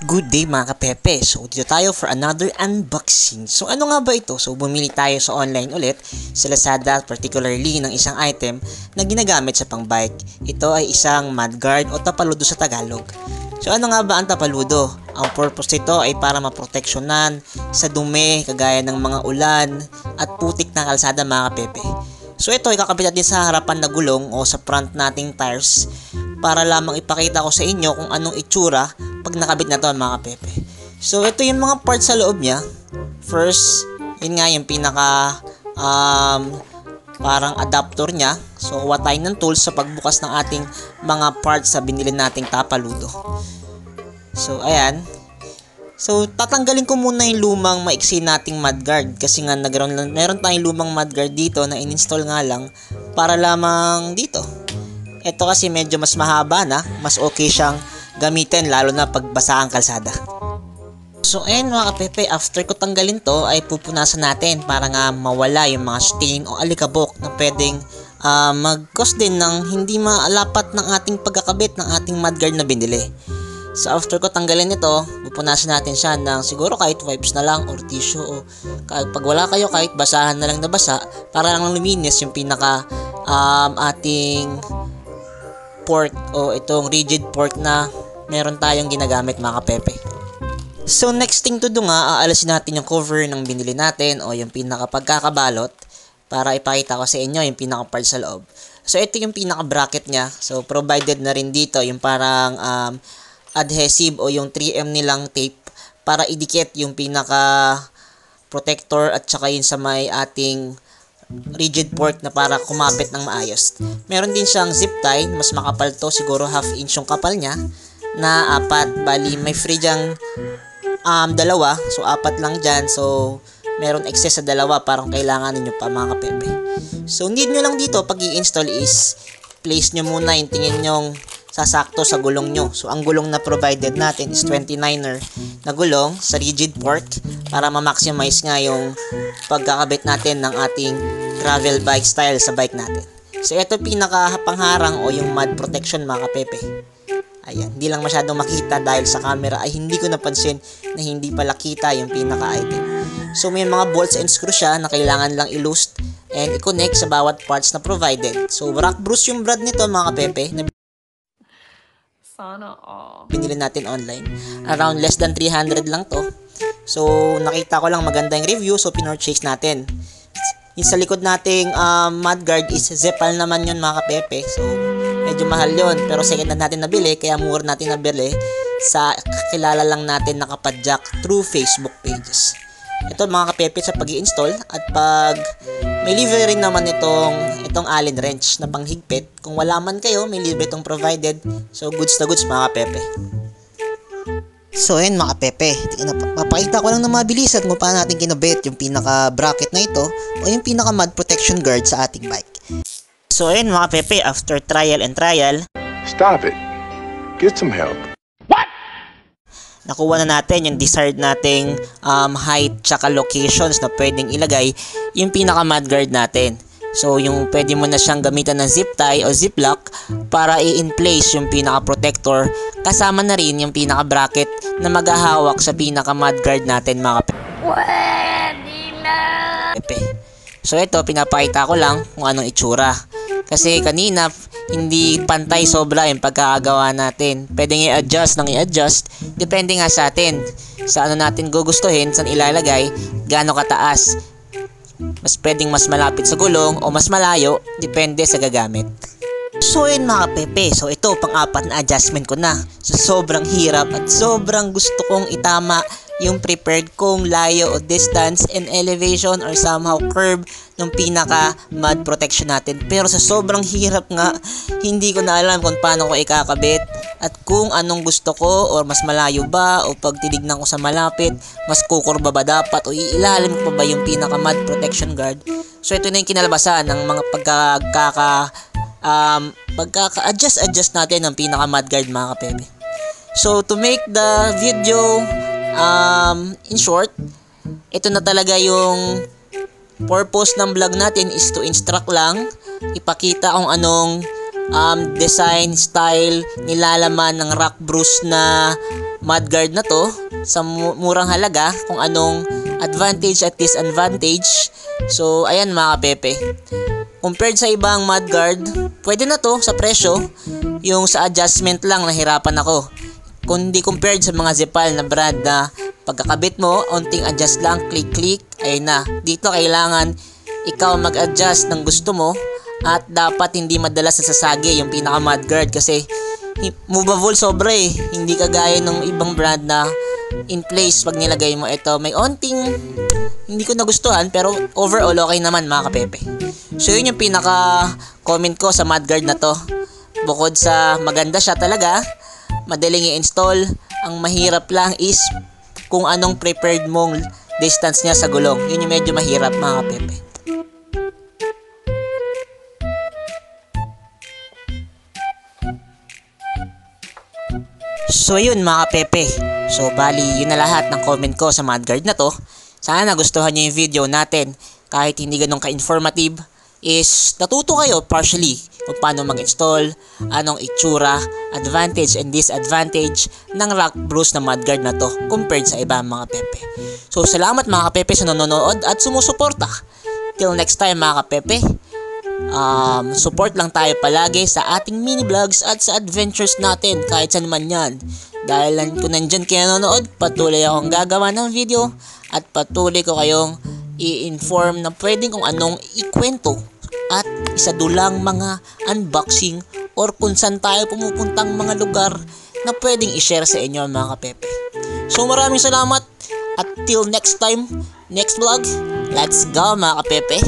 Good day mga kapepe. So dito tayo for another unboxing. So ano nga ba ito? So bumili tayo sa online ulit sa Lazada, particularly ng isang item na ginagamit sa pangbike. Ito ay isang mudguard o tapaludo sa Tagalog. So ano nga ba ang tapaludo? Ang purpose nito ay para maproteksyonan sa dumi, kagaya ng mga ulan at putik ng kalsada mga kapepe. So ito ay kakabit natin sa harapan na gulong o sa front nating tires para lamang ipakita ko sa inyo kung anong itsura pag nakabit na to mga kapepe. So ito yung mga parts sa loob niya. First, yun nga yung pinaka parang adapter niya. So kuha tayo ng tools sa pagbukas ng ating mga parts sa binili nating tapaludo. So ayan. So tatanggalin ko muna yung lumang maiksi nating mudguard kasi nga meron tayong lumang mudguard dito na in-install nga lang para lamang dito. Ito kasi medyo mas mahaba na, mas okay siyang gamitin lalo na pagbasa ang kalsada. So ayun mga kapepe, after ko tanggalin to ay pupunasan natin para nga mawala yung mga stain o alikabok na pwedeng mag-cause din ng hindi maalapat ng ating pagkakabit ng ating mudguard na binili. So after ko tanggalin ito, pupunasan natin siya ng siguro kahit wipes na lang or tissue o pag wala kayo kahit basahan na lang na basa para lang luminis yung pinaka ating pork o itong rigid pork na meron tayong ginagamit mga kapepe. So next thing to do nga, aalasin natin yung cover ng binili natin o yung pinaka pagkakabalot para ipakita ko sa inyo yung pinaka part sa loob. So ito yung pinaka bracket niya. So provided na rin dito yung parang adhesive o yung 3M nilang tape para idikit yung pinaka protector at saka yun sa may ating rigid pork na para kumapit ng maayos. Meron din siyang zip tie, mas makapal to, siguro half inch yung kapal niya na apat, bali may free dyang dalawa, so apat lang dyan, so meron excess sa dalawa, parang kailangan ninyo pa mga kapepe. So need nyo lang dito pag i-install is place nyo muna yung tingin nyong sasakto sa gulong nyo. So ang gulong na provided natin is 29er na gulong sa rigid pork para ma-maximize nga yung pagkakabit natin ng ating gravel bike style sa bike natin. So ito pinaka pangharang o yung mud protection mga kapepe. Ayan, hindi lang masyadong makita dahil sa camera ay hindi ko napansin na hindi pala kita yung pinaka item. So may mga bolts and screws siya na kailangan lang i-loose and i-connect sa bawat parts na provided. So rock bruise yung brand nito mga kapepe na sana all. Binili natin online. Around less than 300 lang to. So nakita ko lang maganda yung review so pinurchase natin. Yung sa likod nating mudguard is Zepal naman yun mga kapepe. So medyo mahal yun pero second hand natin nabili kaya mura natin nabili sa kakilala lang natin nakapadjak through Facebook pages. Ito mga kapepe sa pag-i-install at pag may libre rin naman itong Allen wrench na panghigpit. Kung wala man kayo, may libre itong provided. So goods na goods mga kapepe. So ayun mga kapepe, mapakita ko lang na mabilis at kung paano natin kinabit yung pinaka bracket na ito o yung pinaka mud protection guard sa ating bike. So ayun mga kapepe, after trial and trial, stop it. Get some help. Nakuha na natin yung desired nating height tsaka locations na pwedeng ilagay yung pinaka mudguard natin. So yung pwede mo na siyang gamitan ng zip tie o zip lock para i-in place yung pinaka protector kasama na rin yung pinaka bracket na maghahawak sa pinaka mudguard natin mga kapepe. So ito pinapakita ko lang kung anong itsura. Kasi kanina hindi pantay sobra yung pagkakagawa natin. Pwedeng i-adjust ng i-adjust. Depende nga sa atin. Sa ano natin gugustuhin, saan ilalagay, gaano kataas. Mas pwedeng mas malapit sa gulong o mas malayo. Depende sa gagamit. So yun mga kapepe. So ito pang-apat na adjustment ko na. So sobrang hirap at sobrang gusto kong itama yung prepared kong layo o distance and elevation or somehow curve ng pinaka mud protection natin. Pero sa sobrang hirap nga, hindi ko na alam kung paano ko ikakabit at kung anong gusto ko or mas malayo ba o pag tinignan ko sa malapit, mas kukurba ba dapat o iilalim ko pa ba yung pinaka mud protection guard. So ito na yung kinalabasan ng mga pagkaka-adjust natin ng pinaka mud guard mga kapepe. So to make the video in short, ito na talaga yung purpose ng vlog natin is to instruct lang, ipakita kung anong design, style, nilalaman ng rock bruise na mudguard na to sa murang halaga kung anong advantage at disadvantage. So ayan mga kapepe, compared sa ibang mudguard, pwede na to sa presyo. Yung sa adjustment lang nahirapan ako, kundi compared sa mga Zepal na brand na pagkakabit mo, onting adjust lang, click, ayun na. Dito kailangan ikaw mag-adjust ng gusto mo at dapat hindi madalas nasasagi yung pinaka mudguard kasi movable sobra eh. Hindi kagaya ng ibang brand na in place pag nilagay mo. Ito may onting hindi ko nagustuhan pero overall okay naman mga kapepe. So yun yung pinaka comment ko sa mudguard na to. Bukod sa maganda siya talaga, madaling i-install, ang mahirap lang is kung anong prepared mong distance niya sa gulong. Yun yung medyo mahirap mga kapepe. So yun mga kapepe. So bali yun na lahat ng comment ko sa mudguard na to. Sana nagustuhan nyo yung video natin. Kahit hindi ganun ka-informative, is natuto kayo partially kung paano mag-install, anong itsura, advantage and disadvantage ng Rock Bros na mudguard na to compared sa iba mga kapepe. So salamat mga kapepe sa nanonood at sumusuporta. Till next time mga kapepe, support lang tayo palagi sa ating mini vlogs at sa adventures natin kahit saan man yan. Dahil kung nandyan kayo nanonood, patuloy akong gagawa ng video at patuloy ko kayong i-inform na pwedeng kung anong ikwento at isadulang mga unboxing or kung saan tayo pumupuntang mga lugar na pwedeng i-share sa inyo mga kapepe. So maraming salamat at till next time, next vlog, let's go mga kapepe.